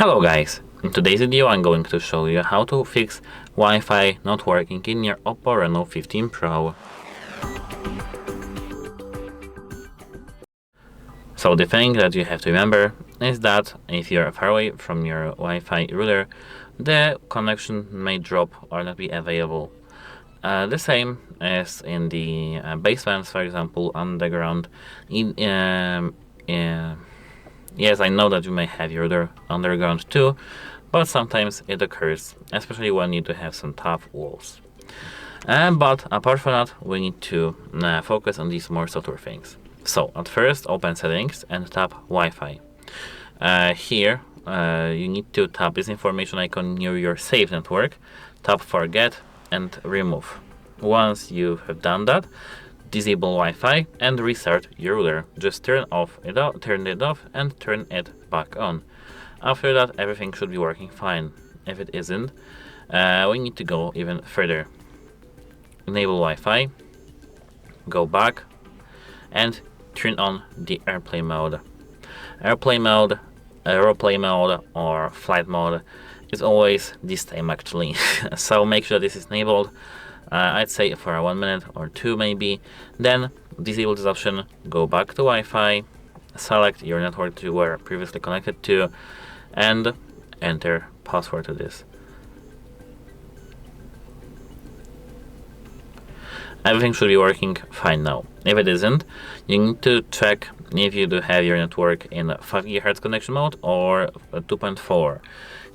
Hello guys, in today's video I'm going to show you how to fix Wi-Fi not working in your Oppo Reno15 Pro. So the thing that you have to remember is that if you're far away from your Wi-Fi router, the connection may drop or not be available. The same as in the basements, for example, underground. Yes, I know that you may have your router underground too, but sometimes it occurs, especially when you do have some tough walls. But apart from that, we need to focus on these more software things. So at first, open settings and tap Wi-Fi. Here, you need to tap this information icon near your saved network, tap forget and remove. Once you have done that, disable Wi-Fi and restart your router. Just turn it off and turn it back on. After that, everything should be working fine. If it isn't, we need to go even further. Enable Wi-Fi, go back and turn on the airplane mode. Airplane mode, or flight mode is always the same actually. So make sure this is enabled. I'd say for 1 minute or 2 maybe. Then disable this option, go back to Wi-Fi, select your network you were previously connected to, and enter password to this. Everything should be working fine now. If it isn't, you need to check if you do have your network in 5 GHz connection mode or 2.4.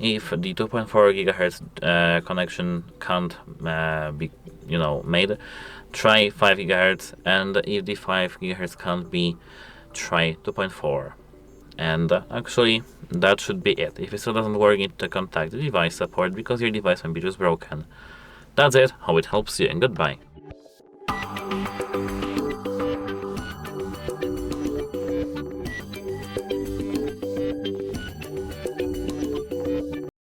If the 2.4 GHz connection can't be made, try 5 GHz, and if the 5 GHz can't be, try 2.4. And actually that should be it. If it still doesn't work, you need to contact the device support because your device might be just broken. That's it. Hope it helps you, and goodbye.